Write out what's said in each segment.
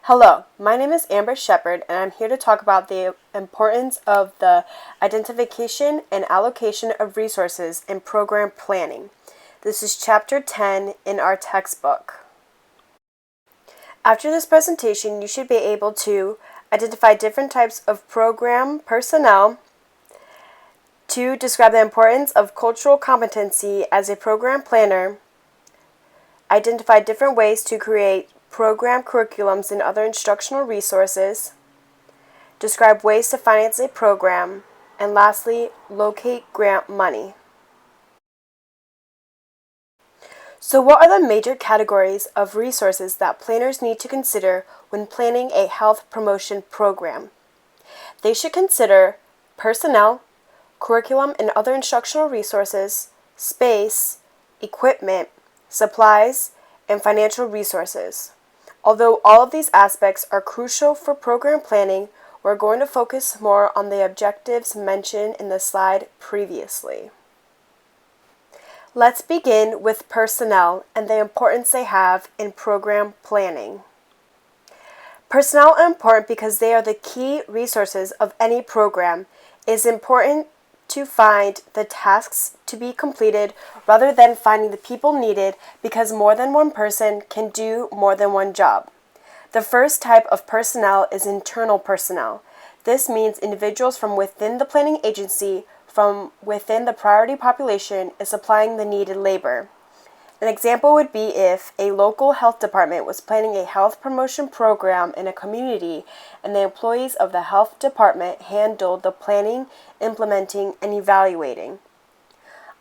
Hello, my name is Amber Shepard, and I'm here to talk about the importance of the identification and allocation of resources in program planning. This is Chapter 10 in our textbook. After this presentation, you should be able to identify different types of program personnel, to describe the importance of cultural competency as a program planner, identify different ways to create program curriculums and other instructional resources, describe ways to finance a program, and lastly, locate grant money. So what are the major categories of resources that planners need to consider when planning a health promotion program? They should consider personnel, curriculum and other instructional resources, space, equipment, supplies, and financial resources. Although all of these aspects are crucial for program planning, we're going to focus more on the objectives mentioned in the slide previously. Let's begin with personnel and the importance they have in program planning. Personnel are important because they are the key resources of any program. It is important to find the tasks to be completed rather than finding the people needed, because more than one person can do more than one job. The first type of personnel is internal personnel. This means individuals from within the planning agency, from within the priority population, is supplying the needed labor. An example would be if a local health department was planning a health promotion program in a community and the employees of the health department handled the planning, implementing, and evaluating.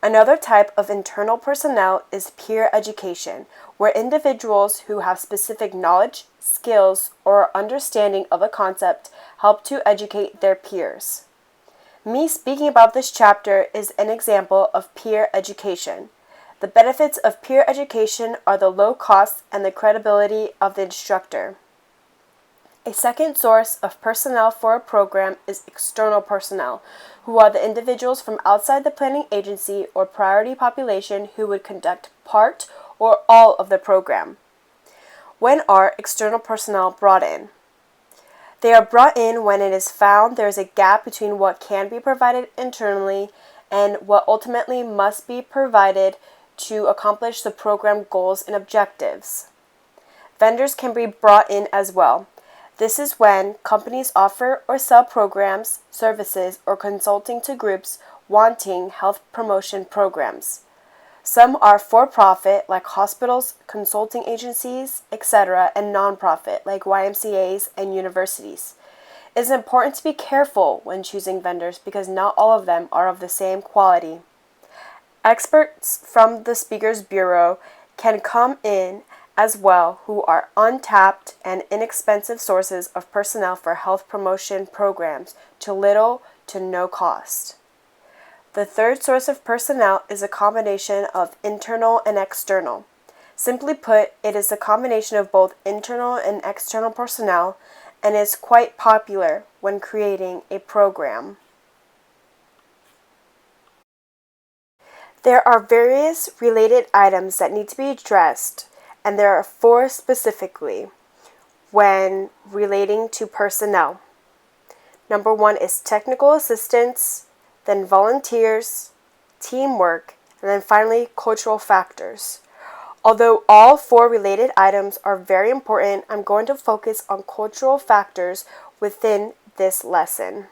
Another type of internal personnel is peer education, where individuals who have specific knowledge, skills, or understanding of a concept help to educate their peers. Me speaking about this chapter is an example of peer education. The benefits of peer education are the low cost and the credibility of the instructor. A second source of personnel for a program is external personnel, who are the individuals from outside the planning agency or priority population who would conduct part or all of the program. When are external personnel brought in? They are brought in when it is found there is a gap between what can be provided internally and what ultimately must be provided to accomplish the program goals and objectives. Vendors can be brought in as well. This is when companies offer or sell programs, services, or consulting to groups wanting health promotion programs. Some are for-profit, like hospitals, consulting agencies, etc., and non-profit, like YMCAs and universities. It is important to be careful when choosing vendors because not all of them are of the same quality. Experts from the Speakers Bureau can come in as well, who are untapped and inexpensive sources of personnel for health promotion programs to little to no cost. The third source of personnel is a combination of internal and external. Simply put, it is a combination of both internal and external personnel and is quite popular when creating a program. There are various related items that need to be addressed, and there are 4 specifically when relating to personnel. Number 1 is technical assistance, then volunteers, teamwork, and then finally cultural factors. Although all 4 related items are very important, I'm going to focus on cultural factors within this lesson.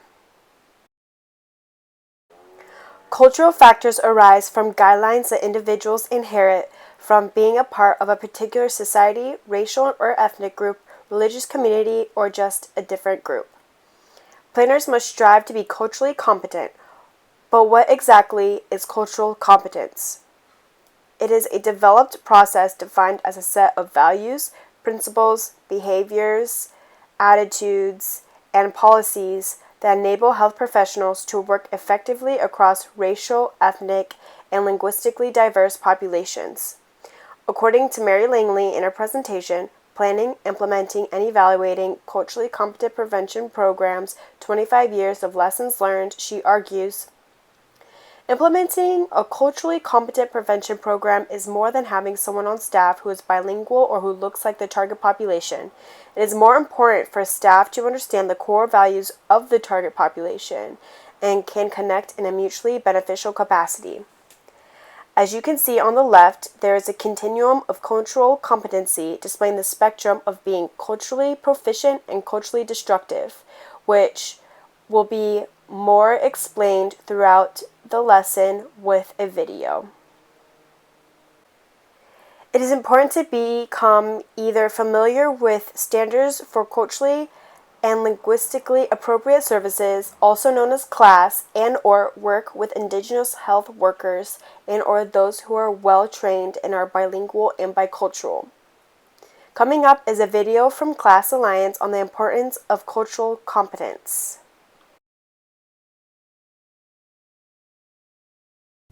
Cultural factors arise from guidelines that individuals inherit from being a part of a particular society, racial or ethnic group, religious community, or just a different group. Planners must strive to be culturally competent. But what exactly is cultural competence? It is a developed process defined as a set of values, principles, behaviors, attitudes, and policies that enable health professionals to work effectively across racial, ethnic, and linguistically diverse populations. According to Mary Langley in her presentation, Planning, Implementing, and Evaluating Culturally Competent Prevention Programs, 25 Years of Lessons Learned, she argues, Implementing a culturally competent prevention program is more than having someone on staff who is bilingual or who looks like the target population. It is more important for staff to understand the core values of the target population and can connect in a mutually beneficial capacity. As you can see on the left, there is a continuum of cultural competency displaying the spectrum of being culturally proficient and culturally destructive, which will be more explained throughout the lesson with a video. It is important to become either familiar with standards for culturally and linguistically appropriate services, also known as CLAS, and or work with Indigenous health workers and or those who are well trained and are bilingual and bicultural. Coming up is a video from CLAS Alliance on the importance of cultural competence.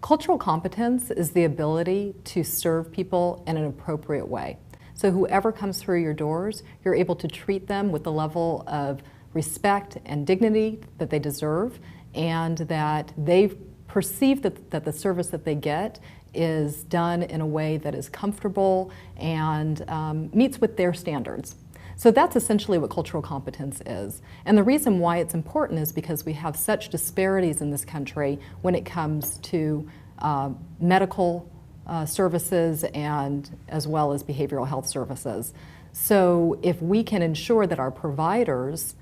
Cultural competence is the ability to serve people in an appropriate way. So whoever comes through your doors, you're able to treat them with the level of respect and dignity that they deserve, and that they perceive that the service that they get is done in a way that is comfortable and meets with their standards. So that's essentially what cultural competence is. And the reason why it's important is because we have such disparities in this country when it comes to medical services and as well as behavioral health services. So if we can ensure that our providers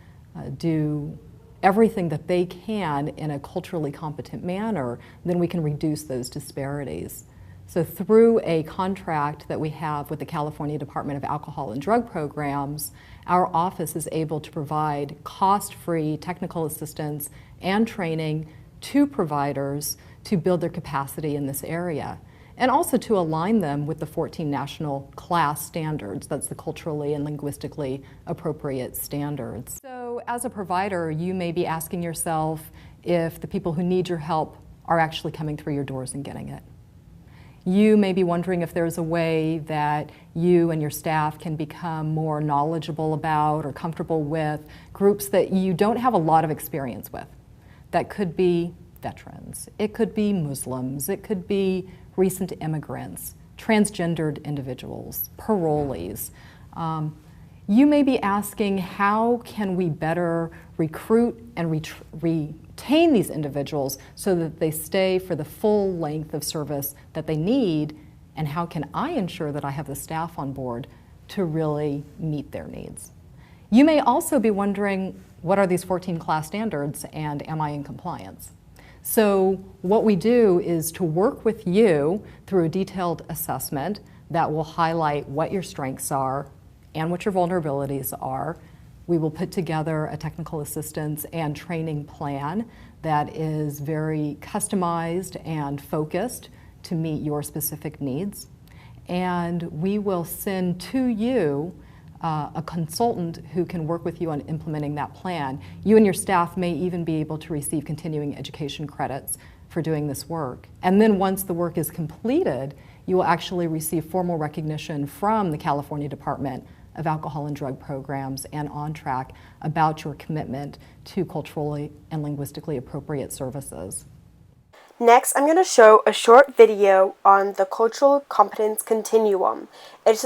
do everything that they can in a culturally competent manner, then we can reduce those disparities. So through a contract that we have with the California Department of Alcohol and Drug Programs, our office is able to provide cost-free technical assistance and training to providers to build their capacity in this area, and also to align them with the 14 national CLAS standards. That's the culturally and linguistically appropriate standards. So as a provider, you may be asking yourself if the people who need your help are actually coming through your doors and getting it. You may be wondering if there's a way that you and your staff can become more knowledgeable about or comfortable with groups that you don't have a lot of experience with. That could be veterans, it could be Muslims, it could be recent immigrants, transgendered individuals, parolees. You may be asking, how can we better recruit and retain these individuals so that they stay for the full length of service that they need, and how can I ensure that I have the staff on board to really meet their needs? You may also be wondering, what are these 14 CLAS standards and am I in compliance? So what we do is to work with you through a detailed assessment that will highlight what your strengths are and what your vulnerabilities are. We will put together a technical assistance and training plan that is very customized and focused to meet your specific needs. And we will send to you a consultant who can work with you on implementing that plan. You and your staff may even be able to receive continuing education credits for doing this work. And then once the work is completed, you will actually receive formal recognition from the California Department of Alcohol and Drug Programs and On Track about your commitment to culturally and linguistically appropriate services. Next, I'm going to show a short video on the cultural competence continuum. It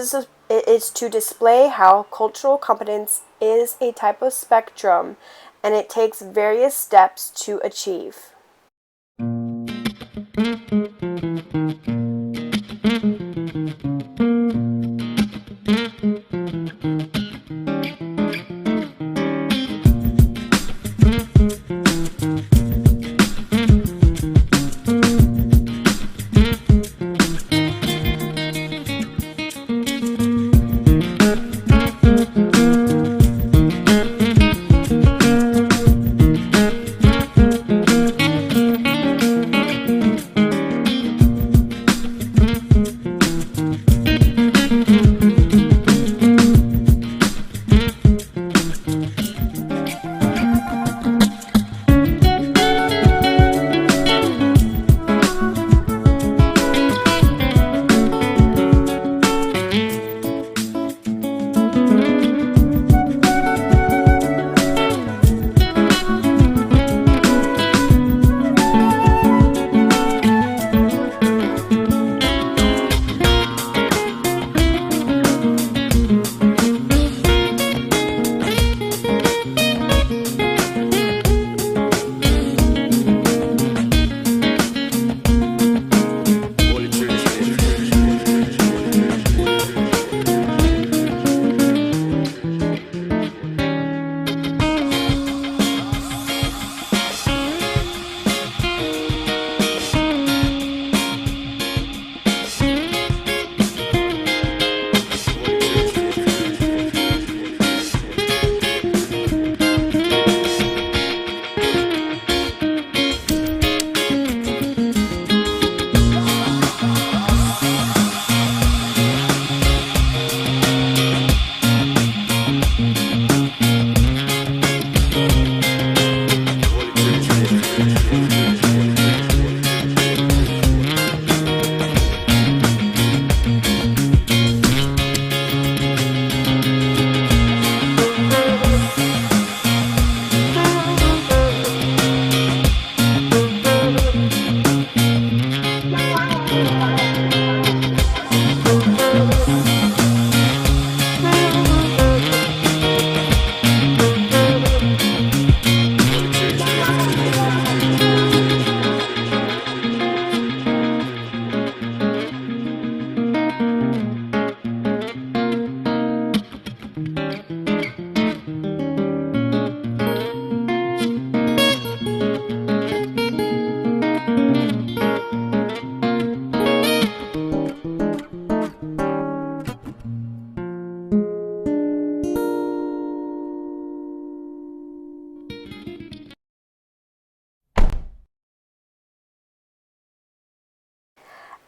is to display how cultural competence is a type of spectrum and it takes various steps to achieve.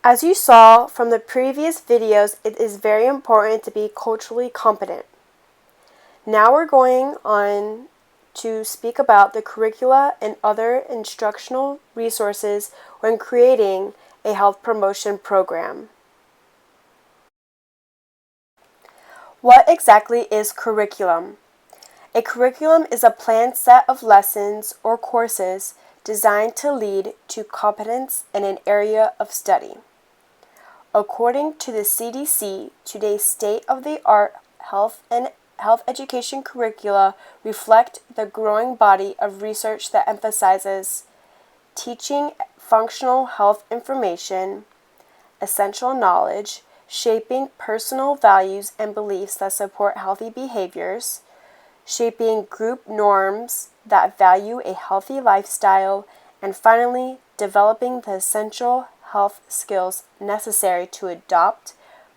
As you saw from the previous videos, it is very important to be culturally competent. Now we're going on to speak about the curricula and other instructional resources when creating a health promotion program. What exactly is curriculum? A curriculum is a planned set of lessons or courses designed to lead to competence in an area of study. According to the CDC, today's state-of-the-art health education curricula reflect the growing body of research that emphasizes teaching functional health information, essential knowledge, shaping personal values and beliefs that support healthy behaviors, shaping group norms that value a healthy lifestyle, and finally, developing the essential health skills necessary to adopt,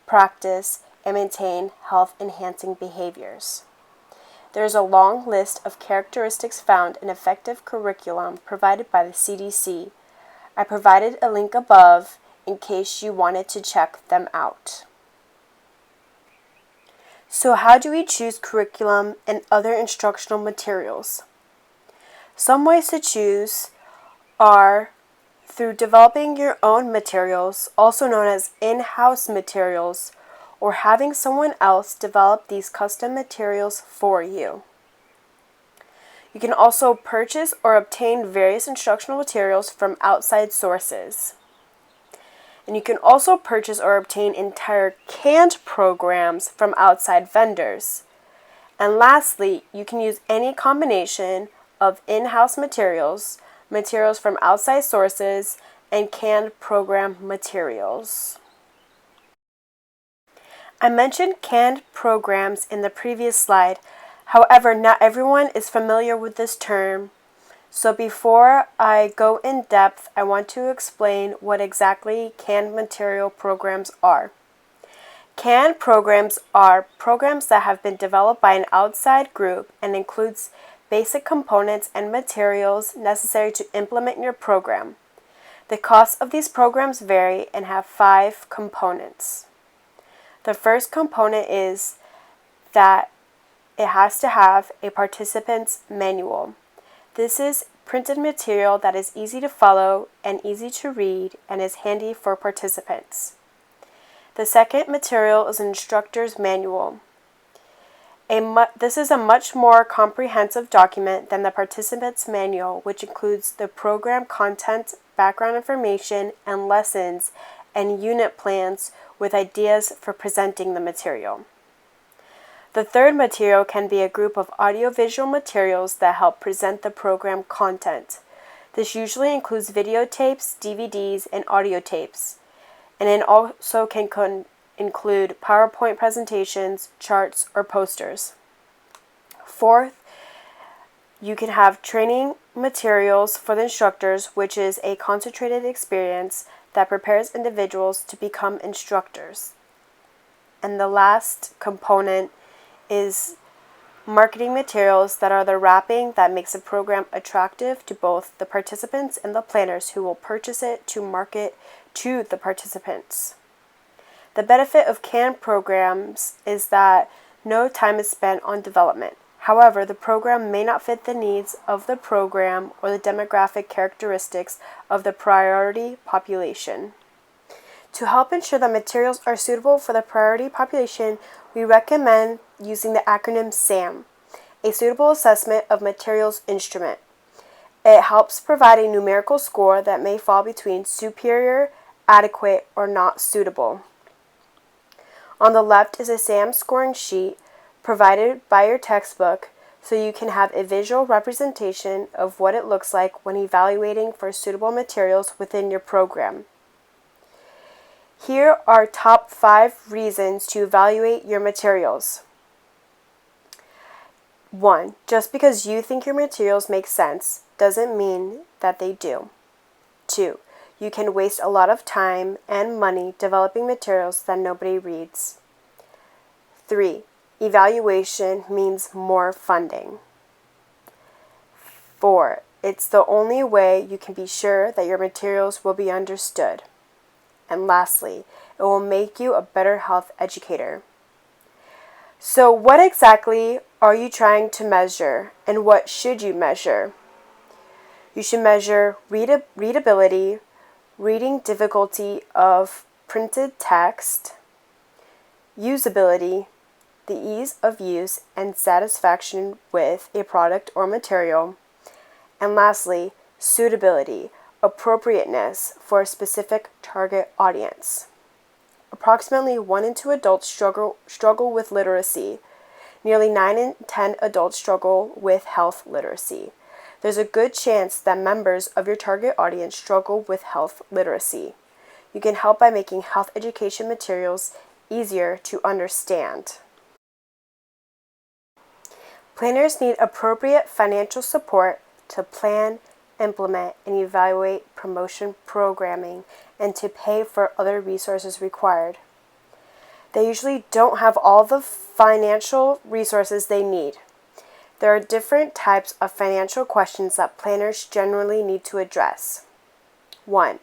practice, and maintain health-enhancing behaviors. There is a long list of characteristics found in effective curriculum provided by the CDC. I provided a link above in case you wanted to check them out. So how do we choose curriculum and other instructional materials? Some ways to choose are through developing your own materials, also known as in-house materials, or having someone else develop these custom materials for you. You can also purchase or obtain various instructional materials from outside sources. And you can also purchase or obtain entire canned programs from outside vendors. And lastly, you can use any combination of in-house materials, materials from outside sources, and canned program materials. I mentioned canned programs in the previous slide. However, not everyone is familiar with this term. So before I go in depth, I want to explain what exactly canned material programs are. Canned programs are programs that have been developed by an outside group and includes basic components and materials necessary to implement your program. The costs of these programs vary and have 5 components. The first component is that it has to have a participant's manual. This is printed material that is easy to follow and easy to read and is handy for participants. The second material is an instructor's manual. This is a much more comprehensive document than the participant's manual, which includes the program content, background information, and lessons, and unit plans with ideas for presenting the material. The third material can be a group of audiovisual materials that help present the program content. This usually includes videotapes, DVDs, and audio tapes, and it also can include PowerPoint presentations, charts, or posters. Fourth, you can have training materials for the instructors, which is a concentrated experience that prepares individuals to become instructors. And the last component is marketing materials that are the wrapping that makes a program attractive to both the participants and the planners who will purchase it to market to the participants. The benefit of canned programs is that no time is spent on development. However, the program may not fit the needs of the program or the demographic characteristics of the priority population. To help ensure that materials are suitable for the priority population, we recommend using the acronym SAM, a Suitable Assessment of Materials Instrument. It helps provide a numerical score that may fall between superior, adequate, or not suitable. On the left is a SAM scoring sheet provided by your textbook so you can have a visual representation of what it looks like when evaluating for suitable materials within your program. Here are top 5 reasons to evaluate your materials. 1. Just because you think your materials make sense doesn't mean that they do. 2. You can waste a lot of time and money developing materials that nobody reads. 3. Evaluation means more funding. 4. It's the only way you can be sure that your materials will be understood. And lastly, it will make you a better health educator. So what exactly are you trying to measure, and what should you measure? You should measure readability, reading difficulty of printed text, usability, the ease of use and satisfaction with a product or material, and lastly, suitability, appropriateness for a specific target audience. Approximately 1 in 2 adults struggle with literacy. Nearly 9 in 10 adults struggle with health literacy. There's a good chance that members of your target audience struggle with health literacy. You can help by making health education materials easier to understand. Planners need appropriate financial support to plan, implement, and evaluate promotion programming and to pay for other resources required. They usually don't have all the financial resources they need. There are different types of financial questions that planners generally need to address. 1.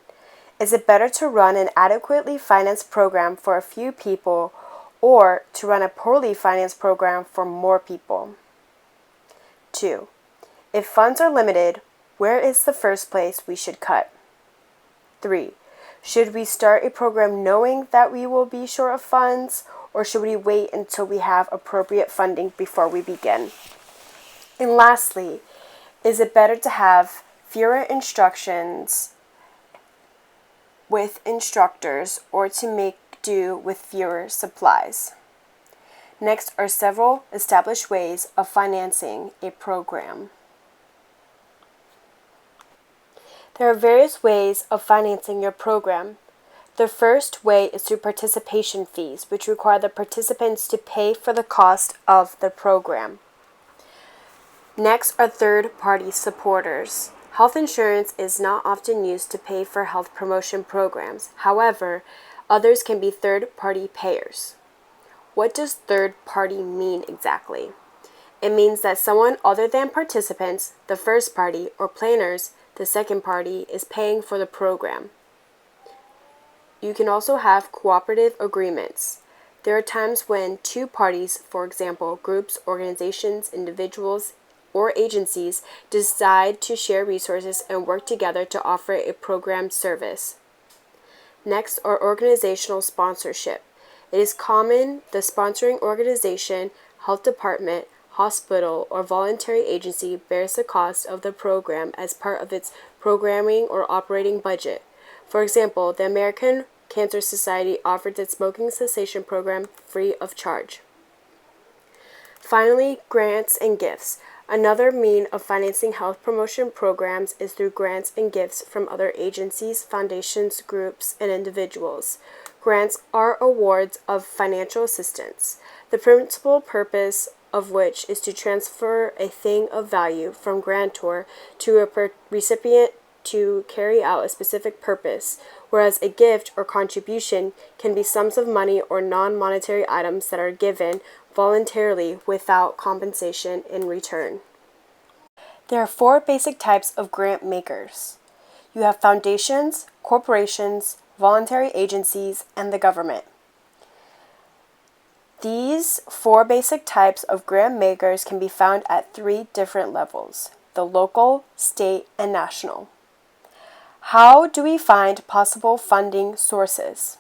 Is it better to run an adequately financed program for a few people or to run a poorly financed program for more people? 2. If funds are limited, where is the first place we should cut? 3. Should we start a program knowing that we will be short of funds, or should we wait until we have appropriate funding before we begin? And lastly, is it better to have fewer instructions with instructors or to make do with fewer supplies? Next are several established ways of financing a program. There are various ways of financing your program. The first way is through participation fees, which require the participants to pay for the cost of the program. Next are third-party supporters. Health insurance is not often used to pay for health promotion programs. However, others can be third-party payers. What does third-party mean exactly? It means that someone other than participants, the first party, or planners, the second party, is paying for the program. You can also have cooperative agreements. There are times when two parties, for example, groups, organizations, individuals, or agencies, decide to share resources and work together to offer a program service. Next are organizational sponsorship. It is common the sponsoring organization, health department, hospital, or voluntary agency bears the cost of the program as part of its programming or operating budget. For example, the American Cancer Society offers its smoking cessation program free of charge. Finally, grants and gifts. Another means of financing health promotion programs is through grants and gifts from other agencies, foundations, groups, and individuals. Grants are awards of financial assistance, the principal purpose of which is to transfer a thing of value from grantor to a recipient to carry out a specific purpose, whereas a gift or contribution can be sums of money or non-monetary items that are given voluntarily without compensation in return. There are 4 basic types of grant makers. You have foundations, corporations, voluntary agencies, and the government. These 4 basic types of grant makers can be found at 3 different levels: the local, state, and national. How do we find possible funding sources?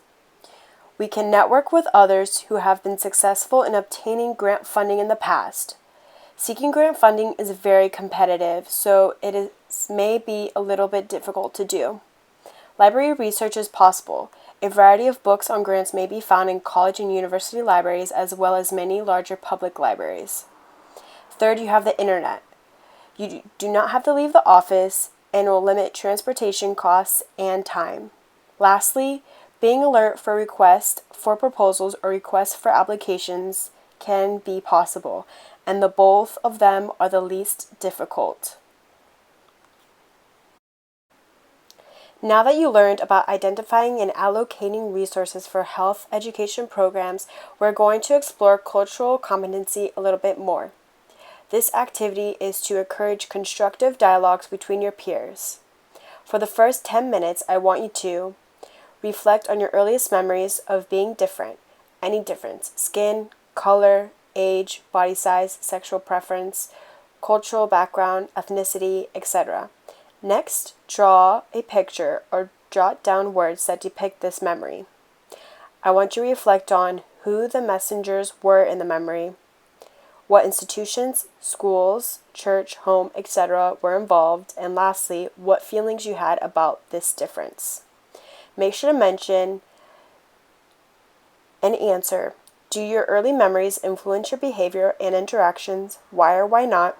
We can network with others who have been successful in obtaining grant funding in the past. Seeking grant funding is very competitive, so may be a little bit difficult to do. Library research is possible. A variety of books on grants may be found in college and university libraries as well as many larger public libraries. Third, you have the internet. You do not have to leave the office and will limit transportation costs and time. Lastly, being alert for requests for proposals or requests for applications can be possible, and the both of them are the least difficult. Now that you learned about identifying and allocating resources for health education programs, we're going to explore cultural competency a little bit more. This activity is to encourage constructive dialogues between your peers. For the first 10 minutes, I want you to reflect on your earliest memories of being different. Any difference: skin, color, age, body size, sexual preference, cultural background, ethnicity, etc. Next, draw a picture or jot down words that depict this memory. I want you to reflect on who the messengers were in the memory, what institutions, schools, church, home, etc. were involved, and lastly, what feelings you had about this difference. Make sure to mention and answer: do your early memories influence your behavior and interactions? Why or why not?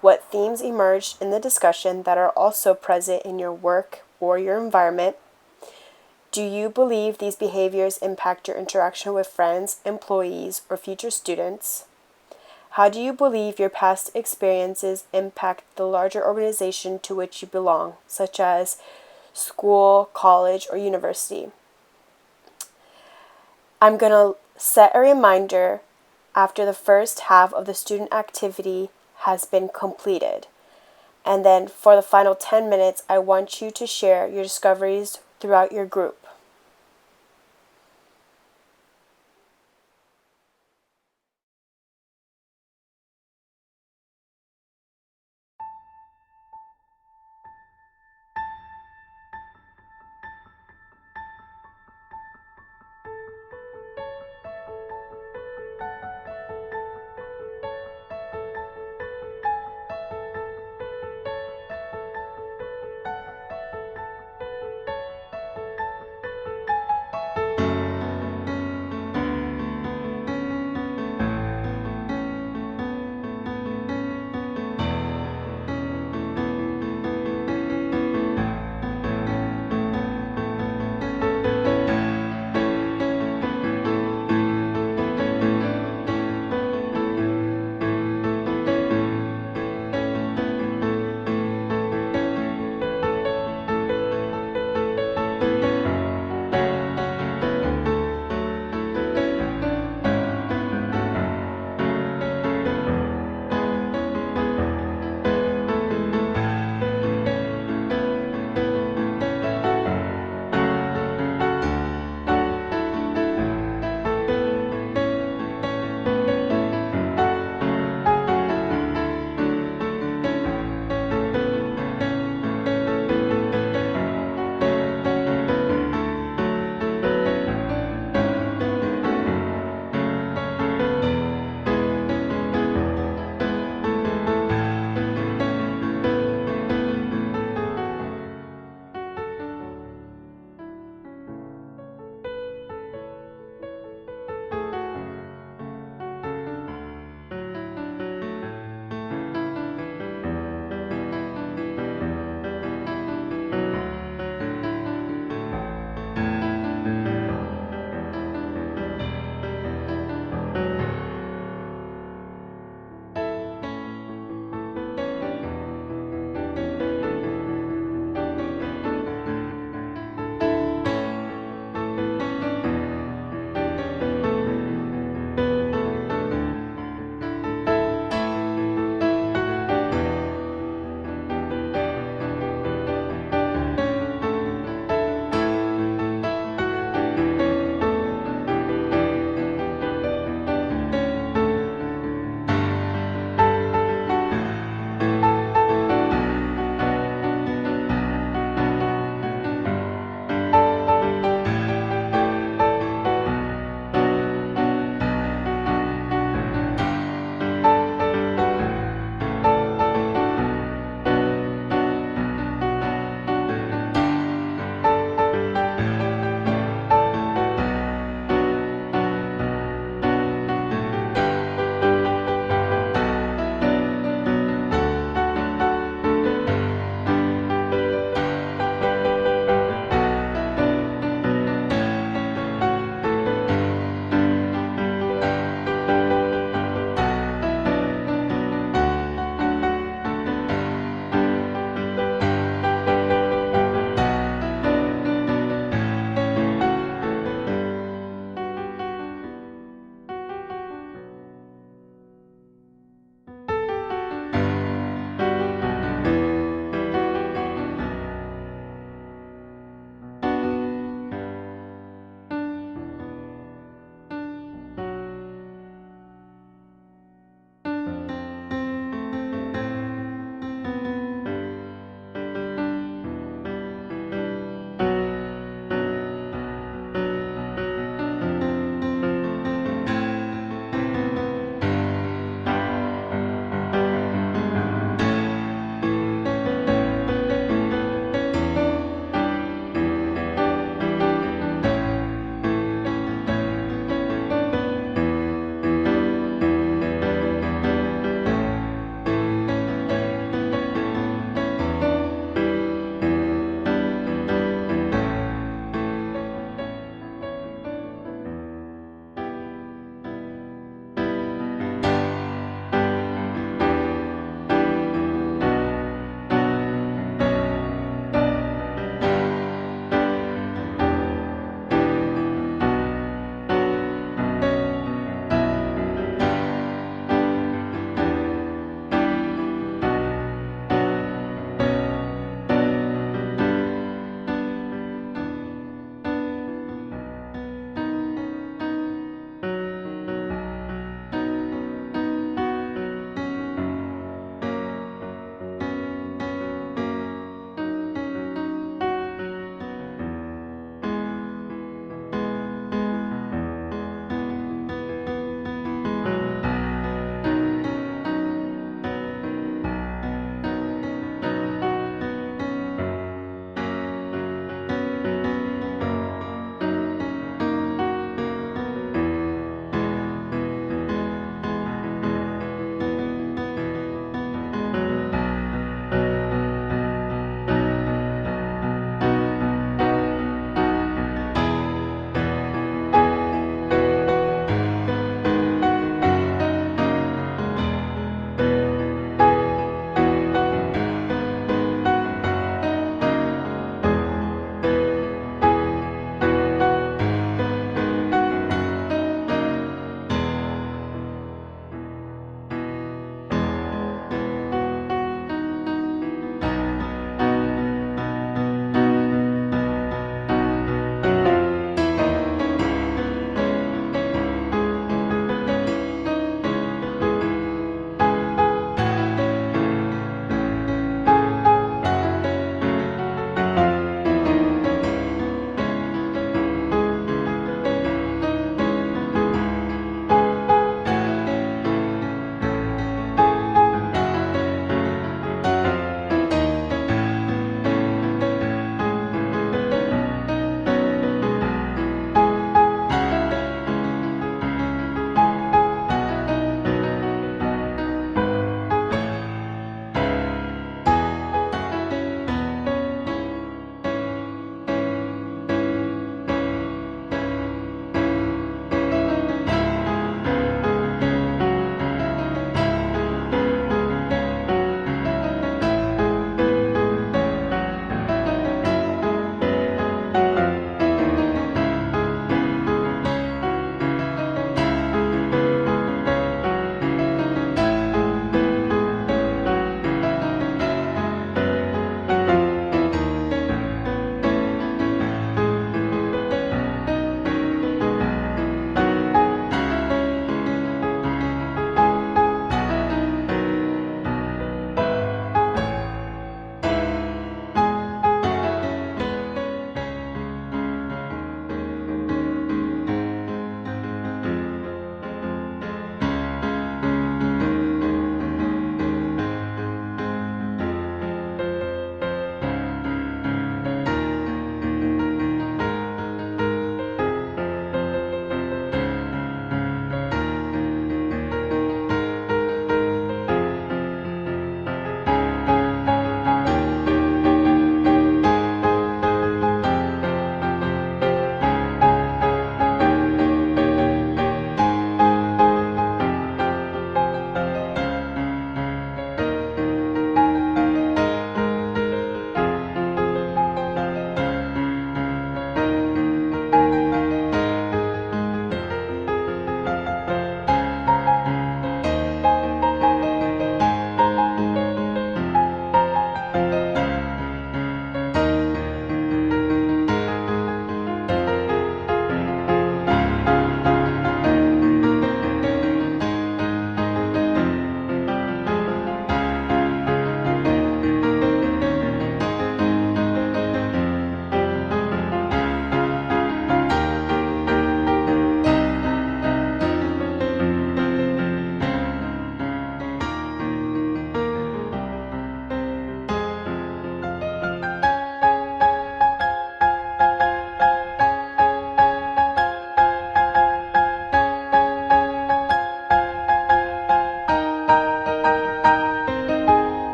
What themes emerged in the discussion that are also present in your work or your environment? Do you believe these behaviors impact your interaction with friends, employees, or future students? How do you believe your past experiences impact the larger organization to which you belong, such as school, college, or university? I'm going to set a reminder after the first half of the student activity has been completed. And then for the final 10 minutes, I want you to share your discoveries throughout your group.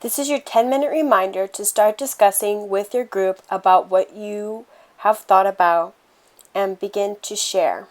This is your 10-minute reminder to start discussing with your group about what you have thought about and begin to share.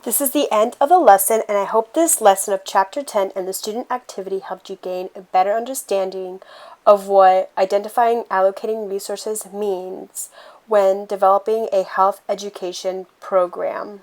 This is the end of the lesson, and I hope this lesson of Chapter 10 and the student activity helped you gain a better understanding of what identifying allocating resources means when developing a health education program.